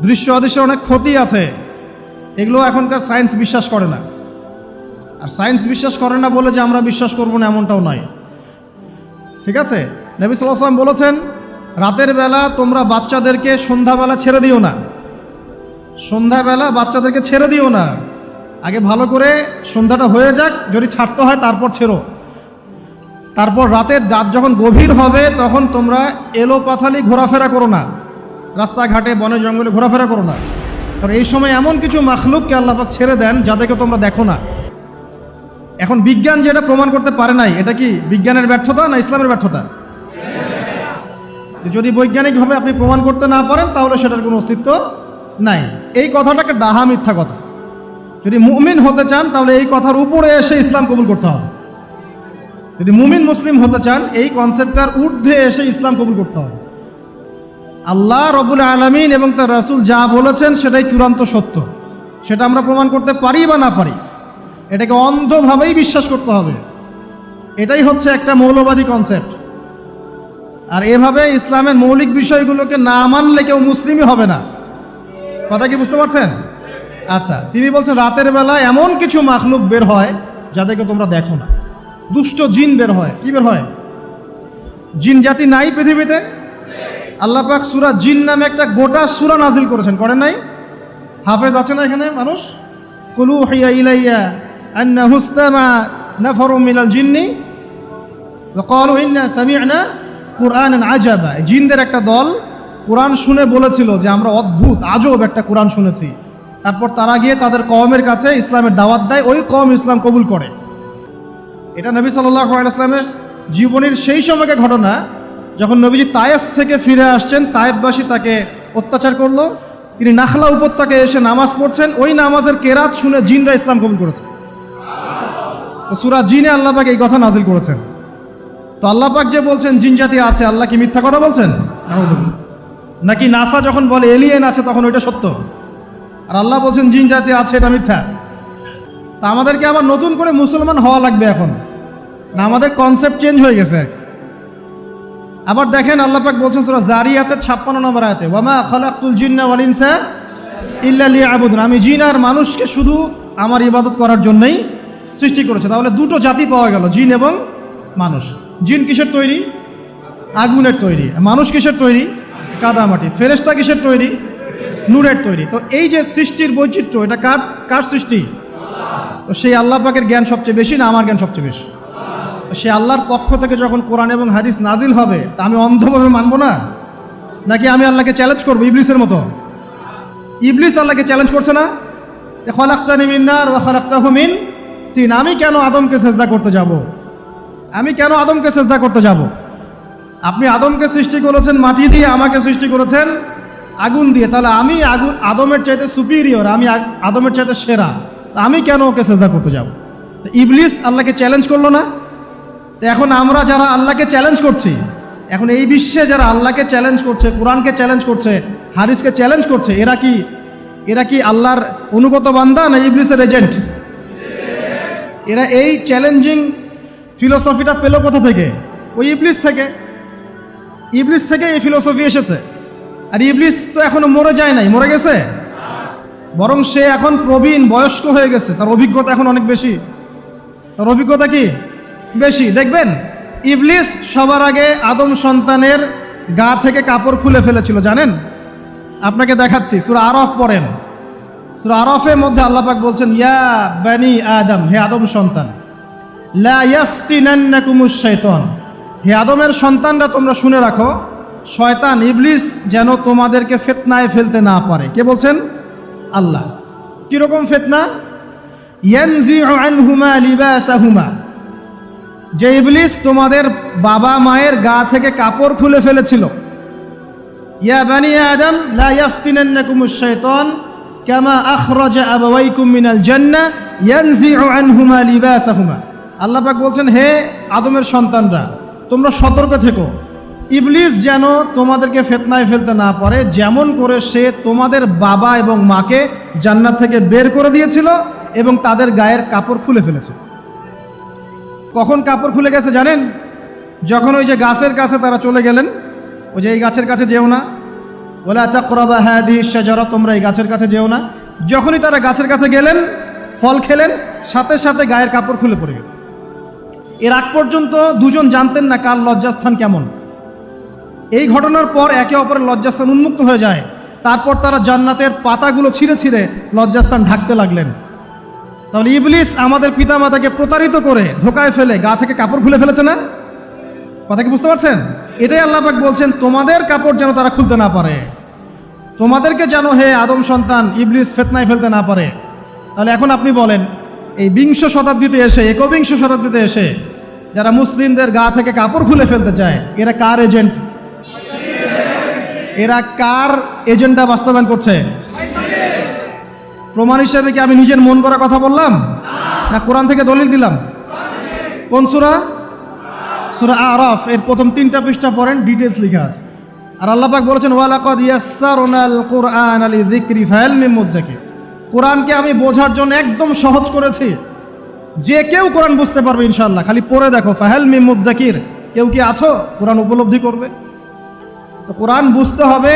দৃশ্য অদৃশ্যের অনেক ক্ষতি আছে, এগুলো এখনকার সায়েন্স বিশ্বাস করে না। আর সায়েন্স বিশ্বাস করে না বলে যে আমরা বিশ্বাস করব না এমনটাও নয়, ঠিক আছে? নবী সাল্লাল্লাহু আলাইহি ওয়াসাল্লাম বলেছেন, রাতের বেলা তোমরা বাচ্চাদেরকে সন্ধ্যাবেলা ছেড়ে দিও না, সন্ধ্যাবেলা বাচ্চাদেরকে ছেড়ে দিও না, আগে ভালো করে সন্ধ্যাটা হয়ে যাক, যদি ছাড়তে হয় তারপর ছেড়ো। তারপর রাতের রাত যখন গভীর হবে তখন তোমরা এলোপাথালি ঘোরাফেরা করো না, রাস্তাঘাটে বনে জঙ্গলে ঘোরাফেরা করো না, কারণ এই সময় এমন কিছু মাখলুককে আল্লাহ পাক ছেড়ে দেন যাদেরকে তোমরা দেখো না। এখন বিজ্ঞান যেটা প্রমাণ করতে পারে নাই, এটা কি বিজ্ঞানের ব্যর্থতা না ইসলামের ব্যর্থতা? যদি বৈজ্ঞানিকভাবে আপনি প্রমাণ করতে না পারেন তাহলে সেটার কোনো অস্তিত্ব নাই। এই কথাটাকে ডাহা মিথ্যা কথা। যদি মুমিন হতে চান তাহলে এই কথার উপরে এসে ইসলাম কবুল করতে হবে। যদি মুমিন মুসলিম হতে চান এই কনসেপ্টটার ঊর্ধ্বে এসে ইসলাম কবুল করতে হবে। আল্লাহ রব্বুল আলামিন এবং তার রাসূল যা বলেছেন সেটাই চূড়ান্ত সত্য, সেটা আমরা প্রমাণ করতে পারি বা না পারি, এটাকে অন্ধভাবেই বিশ্বাস করতে হবে। এটাই হচ্ছে একটা মৌলবাদী কনসেপ্ট। আর এভাবে ইসলামের মৌলিক বিষয়গুলোকে না মানলে কেউ মুসলিমই হবে না। কথা কি বুঝতে পারছেন? আচ্ছা, তিনি বলছেন রাতের বেলা এমন কিছু মাখলুক বের হয় যাদেরকে তোমরা দেখো না। দুষ্ট জিন বের হয়। কি বের হয়? জিন জাতি নাই পৃথিবীতে? আল্লাহ পাক সূরা জিন নামে একটা গোটা সূরা নাজিল করেছেন, করেন নাই? হাফেজ আছে না এখানে মানুষ? কুলু হিয়া ইলাইয়া আন্নাহু ইসতামা নাফারুম মিনাল জিন্নি ওয়া ক্বালু ইন্না সামি'না কুরআনান আজাবা। জিনদের একটা দল কোরআন শুনে বলেছিল যে আমরা অদ্ভুত আজব একটা কোরআন শুনেছি। তারপর তারা গিয়ে তাদের কওমের কাছে ইসলামের দাওয়াত দেয়, ওই কওম ইসলাম কবুল করে। এটা নবী সাল্লাল্লাহু আলাইহি ওয়াসাল্লামের জীবনের সেই সময়কে ঘটনা যখন নবীজি তায়েফ থেকে ফিরে আসছেন। তায়েফবাসী তাকে অত্যাচার করলো, তিনি নাখলা উপত্যকায় এসে নামাজ পড়ছেন, ওই নামাজের কেরাত শুনে জিনরা ইসলাম কবুল করেছে। তো সূরা জিনে আল্লাহ পাক এই কথা নাজিল করেছেন। তো আল্লাহ পাক যে বলছেন জিন জাতি আছে, আল্লাহ কি মিথ্যা কথা বলছেন? নাকি নাসা যখন বলে এলিয়েন আছে তখন ওইটা সত্য, আর আল্লাহ বলছেন জিন জাতি আছে এটা মিথ্যা? তা আমাদেরকে আবার নতুন করে মুসলমান হওয়া লাগবে এখন না? আমাদের কনসেপ্ট চেঞ্জ হয়ে গেছে। আবার দেখেন আল্লাহ পাক বলছেন সূরা জারিয়াতের 56 নম্বর আয়াতে, ওয়ামা খালাকতুল জিন্না ওয়াল ইনসা ইল্লা লিয়াবুদুন, আমি জিন আর মানুষকে শুধু আমার ইবাদত করার জন্যই সৃষ্টি করেছে। তাহলে দুটো জাতি পাওয়া গেল, জিন এবং মানুষ। জিন কিসের তৈরি? আগুনের তৈরি। মানুষ কিসের তৈরি? কাদামাটি। ফেরেশতা কিসের তৈরি? নূরের তৈরি। তো এই যে সৃষ্টির বৈচিত্র্য, এটা কার সৃষ্টি? তো সেই আল্লাহ পাকের জ্ঞান সবচেয়ে বেশি না আমার জ্ঞান সবচেয়ে বেশি? সে আল্লাহর পক্ষ থেকে যখন কোরআন এবং হাদিস নাজিল হবে তা আমি অন্ধভাবে মানবো না, নাকি আমি আল্লাহকে চ্যালেঞ্জ করবো ইবলিসের মতো? ইবলিস আল্লাহকে চ্যালেঞ্জ করছে না, খলাকতানি মিন নার ওয়া খলাকতাহু মিন তিন, আমি কেন আদমকে সেজদা করতে যাব? আমি কেন আদমকে সেজদা করতে যাব? আপনি আদমকে সৃষ্টি করেছেন মাটি দিয়ে, আমাকে সৃষ্টি করেছেন আগুন দিয়ে, তাহলে আমি আদমের চাইতে সুপিরিয়র, আমি আদমের চাইতে সেরা, তা আমি কেন ওকে সেজদা করতে যাব? তো ইবলিস আল্লাহকে চ্যালেঞ্জ করলো না? তো এখন আমরা যারা আল্লাহকে চ্যালেঞ্জ করছি, এখন এই বিশ্বে যারা আল্লাহকে চ্যালেঞ্জ করছে, কোরআনকে চ্যালেঞ্জ করছে, হাদিসকে চ্যালেঞ্জ করছে, এরা কি আল্লাহর অনুগত বান্দা না ইবলিসের এজেন্ট? এরা এই চ্যালেঞ্জিং ফিলোসফিটা পেল কোথা থেকে? ওই ইবলিস থেকে। ইবলিস থেকে এই ফিলোসফি এসেছে। আর ইবলিস তো এখনো মরে যায় নাই, মরে গেছে, বরং সে এখন প্রবীণ বয়স্ক হয়ে গেছে, তার অভিজ্ঞতা এখন অনেক বেশি। তার অভিজ্ঞতা কি বেশি? দেখবেন ইবলিস সবার আগে আদম সন্তানের গা থেকে কাপড় খুলে ফেলেছিল, জানেন? আপনাকে দেখাচ্ছি, সূরা আরাফ পড়েন। সূরা আরাফের মধ্যে আল্লাহ পাক বলছেন, ইয়া বানি আদম, হে আদম সন্তান, লা ইয়াফতিনান্নাকুমুশ শাইতান, হে আদমের সন্তানরা তোমরা শুনে রাখো, শয়তান ইবলিস যেন তোমাদেরকে ফিতনায় ফেলতে না পারে। কে বলছেন? আল্লাহ। কিরকম ফিতনা? ইয়ানজিউ আনহুমা লিবাসাহুমা, যে ইবলিস তোমাদের বাবা মায়ের গা থেকে কাপড় খুলে ফেলেছিল। ইয়া বানি আদম লা ইয়াফতিনান্নাকুমুশ শাইতান কামা আখরাজা আবাওয়াইকুম মিনাল জান্নাহ ইয়ানজিউ আনহুমা লিবাসাহুমা। আল্লাহ পাক বলছেন, হে আদমের সন্তানরা তোমরা সতর্ক থেকো, ইবলিস যেন তোমাদেরকে ফিতনায় ফেলতে না পারে, যেমন করে সে তোমাদের বাবা এবং মাকে জান্নাত থেকে বের করে দিয়েছিল এবং তাদের গায়ের কাপড় খুলে ফেলেছে। কখন কাপড় খুলে গেছে জানেন? যখন ওই যে গাছের কাছে তারা চলে গেলেন, ওই যে এই গাছের কাছে যেও না, ওয়ালা তাকরাবা হাদিহি শাজারা, তোমরা এই গাছের কাছে যেও না। যখনই তারা গাছের কাছে গেলেন, ফল খেলেন, সাথে সাথে গায়ের কাপড় খুলে পড়ে গেছে। এর আগ পর্যন্ত দুজন জানতেন না কার লজ্জাস্থান কেমন। এই ঘটনার পর একে অপরের লজ্জাস্থান উন্মুক্ত হয়ে যায়। তারপর তারা জান্নাতের পাতাগুলো ছিঁড়ে ছিঁড়ে লজ্জাস্থান ঢাকতে লাগলেন। তাহলে ইবলিস আমাদের পিতামাতাকে প্রতারিত করে ধোকায় ফেলে গা থেকে কাপড় খুলে ফেলেছে না? কথা কি বুঝতে পারছেন? এটাই আল্লাহ পাক বলছেন, তোমাদের কাপড় যেন তারা খুলতে না পারে, তোমাদেরকে যেন হে আদম সন্তান ইবলিস ফিতনায় ফেলতে না পারে। তাহলে এখন আপনি বলেন, এই বিংশ শতাব্দীতে এসে, একবিংশ শতাব্দীতে এসে যারা মুসলিমদের গা থেকে কাপড় খুলে ফেলতে চায়, এরা কার এজেন্ট? এরা কার এজেন্ডা বাস্তবায়ন করছে? প্রমাণ হিসেবে কি আমি নিজের মন করা কথা বললাম, না কোরআন থেকে দলিল দিলাম? কোন সূরা? সূরা আরাফ এর প্রথম 3টা পৃষ্ঠা পড়েন, ডিটেইলস লেখা আছে। আর আল্লাহ পাক বলেছেন, ওয়ালাকাদ ইয়াসসারনাল কুরআনা লিযিকরি ফাহাল মিন মুদ্দাকির, কোরআনকে আমি বোঝার জন্য একদম সহজ করেছি, যে কেউ কোরআন বুঝতে পারবে ইনশাআল্লাহ। খালি পড়ে দেখো, ফাহাল মিন মুদ্দাকির, কেউ কি আছো কোরআন উপলব্ধি করবে? তো কোরআন বুঝতে হবে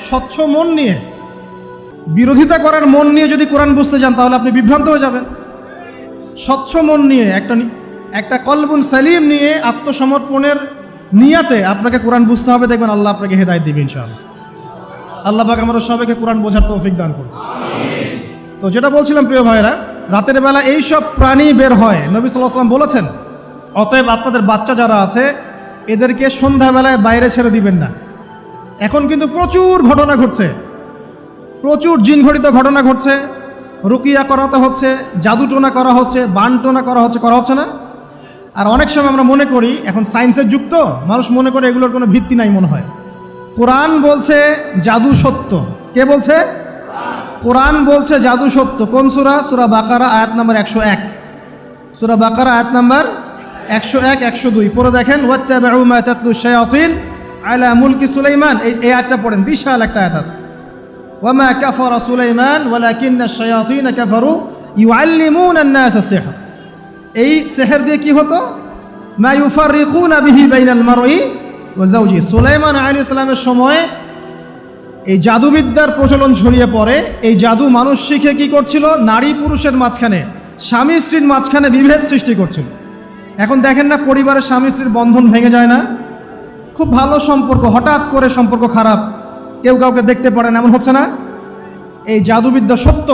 স্বচ্ছ মন নিয়ে। বিরোধিতা করার মন নিয়ে যদি কোরআন বুঝতে যান তাহলে আপনি বিভ্রান্ত হয়ে যাবেন। স্বচ্ছ মন নিয়ে, একটা কলবুন সালিম নিয়ে, আত্মসমর্পণের নিয়াতে আপনাকে কোরআন বুঝতে হবে। দেখবেন আল্লাহ আপনাকে হেদায়েত দিবেন ইনশাআল্লাহ। আল্লাহ পাক আমাদের সবাইকে কোরআন বোঝার তৌফিক দান করুন। তো যেটা বলছিলাম প্রিয় ভাইরা, রাতের বেলা এই সব প্রাণী বের হয়, নবী সাল্লাল্লাহু আলাইহি ওয়াসাল্লাম বলেছেন, অতএব আপনাদের বাচ্চা যারা আছে এদেরকে সন্ধ্যাবেলায় বাইরে ছেড়ে দিবেন না। এখন কিন্তু প্রচুর ঘটনা ঘটছে, প্রচুর জিনঘটিত ঘটনা ঘটছে, রুকিয়া করাতে হচ্ছে, জাদুটোনা করা হচ্ছে, বানটোনা করা হচ্ছে না? আর অনেক সময় আমরা মনে করি, এখন সায়েন্সের যুগ তো, মানুষ মনে করে এগুলোর কোনো ভিত্তি নাই মনে হয়। কোরআন বলছে জাদু সত্য। কে বলছে? কোরআন বলছে জাদু সত্য। কোন সূরা? সূরা বাকারা আয়াত নাম্বার 101। সূরা বাকারা আয়াত নাম্বার 101, 102 পড়ে দেখেন। ওয়াত্তাবাউ মা তাতলু শায়াতিন আলা মুলকি সুলাইমান, এই আয়াতটা পড়েন, বিশাল একটা আয়াত আছে। ওয়ামা কাফারা সুলাইমান ওয়ালাকিন্না শায়াতিন কাফারু ইউআল্লিমুনা আন-নাস আস-সিহর। এই সিহর দিয়ে কি হতো? মা ইউফাররিকুনা বিহি বাইনাল মারই ওয়া যাওজি। সুলাইমান আলাইহিস সালামের সময় এই জাদুবিদ্যার প্রচলন ছড়িয়ে পড়ে। এই জাদু মানুষ শিখে কি করছিল? নারী পুরুষের মাঝখানে, স্বামী স্ত্রীর মাঝখানে বিভেদ সৃষ্টি করছিল। এখন দেখেন না, পরিবারের স্বামী স্ত্রীর বন্ধন ভেঙে যায় না? খুব ভালো সম্পর্ক, হঠাৎ করে সম্পর্ক খারাপ, কেউ কাউকে দেখতে পারে না, এমন হচ্ছে না? এই জাদুবিদ্যা সত্য।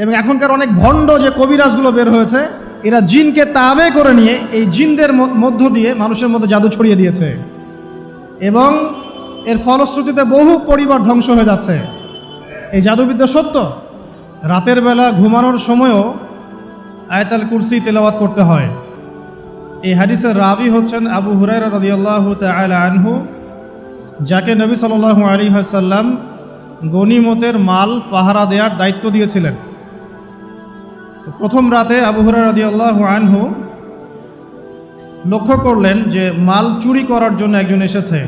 এবং এখনকার অনেক ভণ্ড যে কবিরাজগুলো বের হয়েছে, এরা জিনকে তাবে করে নিয়ে এই জিনদের মধ্য দিয়ে মানুষের মধ্যে জাদু ছড়িয়ে দিয়েছে, এবং এর ফলশ্রুতিতে বহু পরিবার ধ্বংস হয়ে যাচ্ছে। এই জাদুবিদ্যা সত্য। রাতের বেলা ঘুমানোর সময়ও আয়াতুল কুরসি তেলাওয়াত করতে হয়। এই হাদিসের রাবি হচ্ছেন আবু হুরায়রা রাদিয়াল্লাহু তাআলা আনহু, যাকে নবী সাল্লাল্লাহু আলাইহি ওয়াসাল্লাম গনিমতের মাল পাহারা দেওয়ার দায়িত্ব দিয়েছিলেন। তো প্রথম রাতে আবু হুরায়রা রাদিয়াল্লাহু আনহু লক্ষ্য করলেন যে মাল চুরি করার জন্য একজন এসেছে।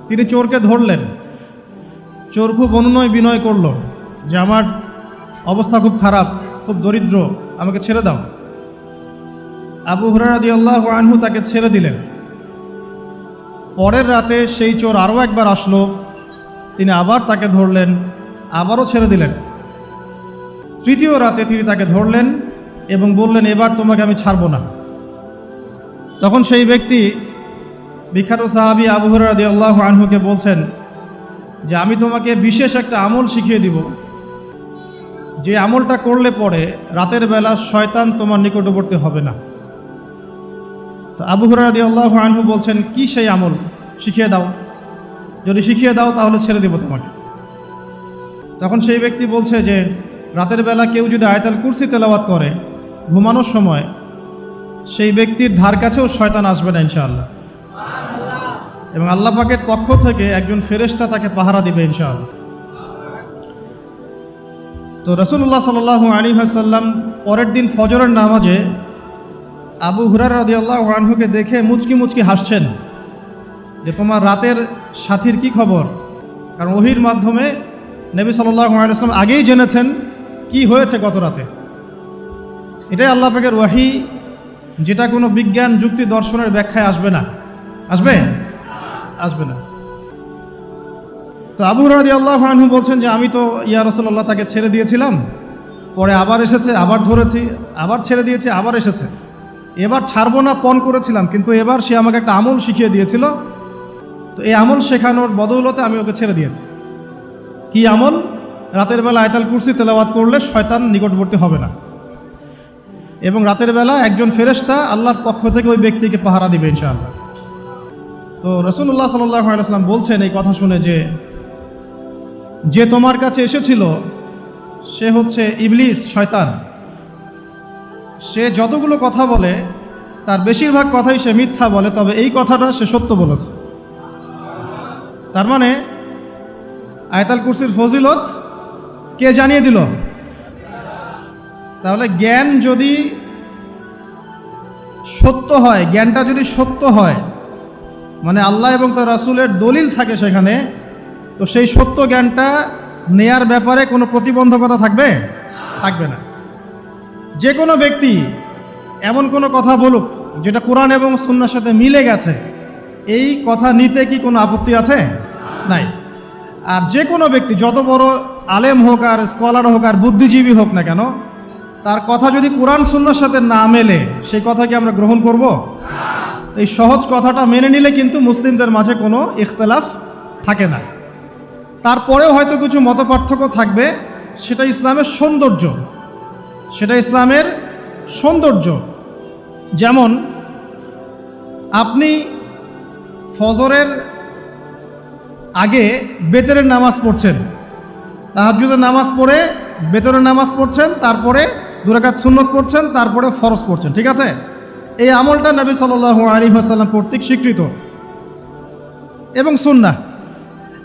তিনি চোরকে ধরলেন। চোর খুব অনুনয় বিনয় করল যে আমার অবস্থা খুব খারাপ, খুব দরিদ্র, আমাকে ছেড়ে দাও। আবু হুরায়রা রাদিয়াল্লাহু আনহু তাকে ছেড়ে দিলেন। পরের রাতে সেই চোর আরও একবার আসলো, তিনি আবার তাকে ধরলেন, আবারও ছেড়ে দিলেন। তৃতীয় রাতে তিনি তাকে ধরলেন এবং বললেন, এবার তোমাকে আমি ছাড়ব না। তখন সেই ব্যক্তি, বিখ্যাত সাহাবী আবু হুরায়রা রাদিয়াল্লাহু আনহুকে বলছেন যে আমি তোমাকে বিশেষ একটা আমল শিখিয়ে দিব, যে আমলটা করলে পরে রাতের বেলা শয়তান তোমার নিকটবর্তী হবে না। তো আবু হুরায়রা রাদিয়াল্লাহু আনহু বলছেন, কি সেই আমল? শিখিয়ে দাও, যদি শিখিয়ে দাও তাহলে ছেড়ে দেব তোমাকে। তখন সেই ব্যক্তি বলছে যে রাতের বেলা কেউ যদি আয়াতুল কুরসি তেলাওয়াত করে ঘুমানোর সময়, সেই ব্যক্তির ধার কাছেও শয়তান আসবে না ইনশাআল্লাহ, এবং আল্লাহ পাকের পক্ষ থেকে একজন ফেরেশতা তাকে পাহারা দিবে ইনশাআল্লাহ। তো রাসূলুল্লাহ সাল্লাল্লাহু আলাইহি ওয়াসাল্লাম পরের দিন ফজরের নামাজে আবু হুরায়রা রাদিয়াল্লাহু আনহুকে দেখে মুচকি মুচকি হাসছেন যে তোমার রাতের সাথীর কি খবর? কারণ ওহীর মাধ্যমে নবী সাল্লাল্লাহু আলাইহি ওয়াসাল্লাম আগেই জেনেছেন কি হয়েছে গত রাতে। এটাই আল্লাহ পাকের ওয়াহি, যেটা কোনো বিজ্ঞান যুক্তি দর্শনের ব্যাখ্যায় আসবে না। আসবে না। তো আবু হুরায়রা রাদিয়াল্লাহু আনহু বলছেন যে আমি তো ইয়া রাসূলুল্লাহ তাকে ছেড়ে দিয়েছিলাম, পরে আবার এসেছে, আবার ধরেছি, আবার ছেড়ে দিয়েছি, আবার এসেছে। এবার ছাড়বো না পণ করেছিলাম, কিন্তু এবার সে আমাকে একটা আমল শিখিয়ে দিয়েছিল, তো এই আমল শেখানোর বদৌলতে আমি ওকে ছেড়ে দিয়েছি। কি আমল? রাতের বেলা আয়াতুল কুরসি তেলাওয়াত করলে শয়তান নিকটবর্তী হবে না, এবং রাতের বেলা একজন ফেরেশতা আল্লাহর পক্ষ থেকে ওই ব্যক্তিকে পাহারা দিবে ইনশাআল্লাহ। তো রাসূলুল্লাহ সাল্লাল্লাহু আলাইহি ওয়াসাল্লাম বলছেন এই কথা শুনে যে তোমার কাছে এসেছিল সে হচ্ছে ইবলিস, শয়তান। সে যতগুলো কথা বলে তার বেশিরভাগ কথাই সে মিথ্যা বলে, তবে এই কথাটা সে সত্য বলেছে। তার মানে আয়াতুল কুরসির ফজিলত কে জানিয়ে দিল? তাহলে জ্ঞান যদি সত্য হয়, জ্ঞানটা যদি সত্য হয়, মানে আল্লাহ এবং তার রাসূলের দলিল থাকে সেখানে, তো সেই সত্য জ্ঞানটা নেয়ার ব্যাপারে কোনো প্রতিবন্ধকতা থাকবে? থাকবে না। যে কোনো ব্যক্তি এমন কোনো কথা বলুক যেটা কোরআন এবং সুন্নাহর সাথে মিলে গেছে, এই কথা নিতে কি কোনো আপত্তি আছে? নাই। আর যে কোনো ব্যক্তি যত বড় আলেম হোক আর স্কলার হোক আর বুদ্ধিজীবী হোক না কেন, তার কথা যদি কোরআন সুন্নাহর সাথে না মেলে, সেই কথা কি আমরা গ্রহণ করব? এই সহজ কথাটা মেনে নিলে কিন্তু মুসলিমদের মাঝে কোনো ইখতিলাফ থাকে না। তারপরেও হয়তো কিছু মতপার্থক্য থাকবে, সেটা ইসলামের সৌন্দর্য, সেটা ইসলামের সৌন্দর্য। যেমন আপনি ফজরের আগে বেতরের নামাজ পড়ছেন, তাহাজ্জুদের নামাজ পড়ে বেতরের নামাজ পড়ছেন, তারপরে 2 রাকাত সুন্নত পড়ছেন, তারপরে ফরজ পড়ছেন, ঠিক আছে? এই আমলটা নবী সাল্লাল্লাহু আলাইহি ওয়াসাল্লাম কর্তৃক স্বীকৃত এবং সুন্নাহ।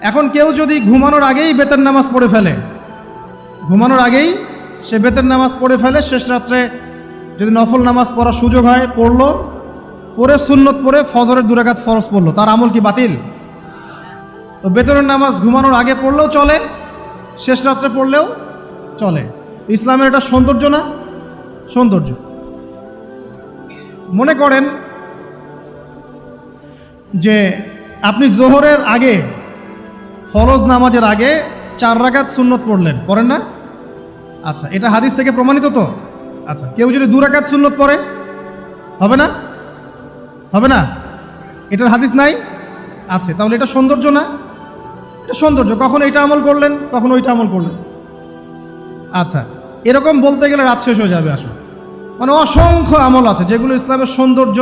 এখন কেউ যদি ঘুমানোর আগেই বেতের নামাজ পড়ে ফেলে, ঘুমানোর আগেই সে বেতের নামাজ পড়ে ফেলে, শেষ রাত্রে যদি নফল নামাজ পড়ার সুযোগ হয় পড়লো, পরে সুন্নত পড়ে ফজরের 2 রাকাত ফরজ পড়লো, তার আমল কি বাতিল? তো বেতনের নামাজ ঘুমানোর আগে পড়লেও চলে, শেষ রাত্রে পড়লেও চলে। ইসলামের এটা সৌন্দর্য না? সৌন্দর্য। মনে করেন যে আপনি জোহরের আগে, ফরজ নামাজের আগে 4 রাকাত সুন্নত পড়লেন, পড়েন না? আচ্ছা, এটা হাদিস থেকে প্রমাণিত তো? আচ্ছা, কেউ যদি 2 রাকাত সুন্নত পড়ে হবে না? হবে না? এটার হাদিস নাই? আছে। তাহলে এটা সৌন্দর্য না? এটা সৌন্দর্য। কখন এটা আমল করলেন, কখন ওইটা আমল করলেন। আচ্ছা, এরকম বলতে গেলে রাত শেষ হয়ে যাবে আসলে। মানে অসংখ্য আমল আছে যেগুলো ইসলামের সৌন্দর্য।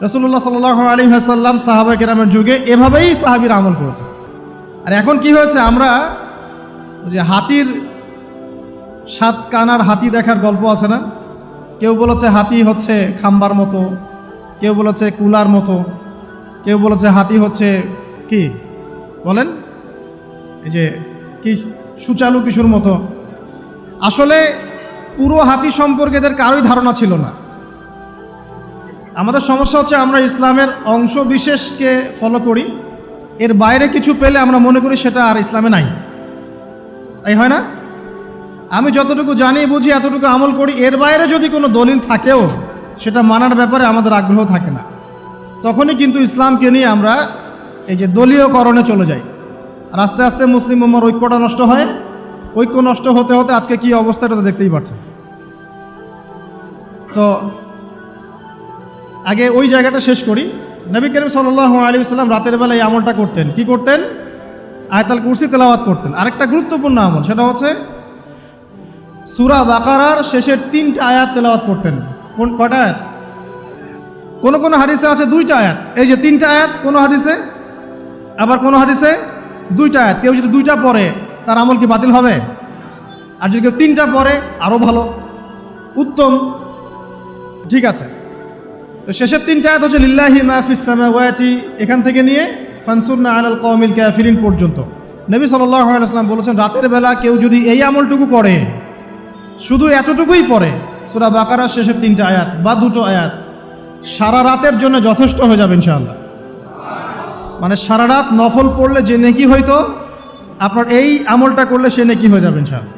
রাসূলুল্লাহ সাল্লাল্লাহু আলাইহি ওয়াসাল্লাম সাহাবা কেরামের যুগে এভাবেই সাহাবীরা আমল করেছে। আর এখন কি হয়েছে, আমরা যে হাতির 7 কানার হাতি দেখার গল্প আছে না, কেউ বলেছে হাতি হচ্ছে খাম্বার মতো, কেউ বলেছে কুলার মতো, কেউ বলেছে হাতি হচ্ছে কি বলেন, এই যে কি সুচালু কিশোর মতো। আসলে পুরো হাতি সম্পর্কে এদের কারোই ধারণা ছিল না। আমাদের সমস্যা হচ্ছে আমরা ইসলামের অংশ বিশেষকে ফলো করি, এর বাইরে কিছু পেলে আমরা মনে করি সেটা আর ইসলামে নাই। তাই হয় না? আমি যতটুকু জানি বুঝি এতটুকু আমল করি, এর বাইরে যদি কোনো দলিল থাকেও সেটা মানার ব্যাপারে আমাদের আগ্রহ থাকে না। তখনই কিন্তু ইসলামকে নিয়ে আমরা এই যে দলীয়করণে চলে যাই, আর আস্তে আস্তে মুসলিম উম্মার ঐক্যটা নষ্ট হয়। ঐক্য নষ্ট হতে হতে আজকে কি অবস্থা এটা তো দেখতেই পাচ্ছেন। তো আগে ওই জায়গাটা শেষ করি। নবী করিম সাল্লাল্লাহু আলাইহি ওয়াসাল্লাম রাতের বেলা এই আমলটা করতেন। কি করতেন? আয়াতুল কুরসি তেলাওয়াত করতেন। আরেকটা গুরুত্বপূর্ণ আমল, সেটা হচ্ছে সূরা বাকারার শেষের 3টা আয়াত তেলাওয়াত করতেন। কয়টা আয়াত? কোন কোন হাদিসে আছে 2টা আয়াত। এই যে 3টা আয়াত কোন হাদিসে, আবার কোন হাদিসে 2টা আয়াত। কেউ যদি 2টা পড়ে তার আমল কি বাতিল হবে? আর যদি কেউ 3টা পড়ে আরও ভালো, উত্তম। ঠিক আছে, তো শেষের 3টা আয়াত হচ্ছে লিল্লাহি মা ফিস সামাওয়াতি, এখান থেকে নিয়ে ফানসুরনা আলাল কওমিল কাফিরিন পর্যন্ত। নবী সাল্লাল্লাহু আলাইহি ওয়াসাল্লাম বলেছেন রাতের বেলা কেউ যদি এই আমলটুকু করে, শুধু এতটুকুই পড়ে, সূরা বাকারার শেষের 3টা আয়াত বা 2টো আয়াত, সারা রাতের জন্য যথেষ্ট হয়ে যাবে ইনশাআল্লাহ। মানে সারা রাত নফল পড়লে যে নেকি হইতো, আপনার এই আমলটা করলে সে নেকি হয়ে যাবে ইনশাআল্লাহ।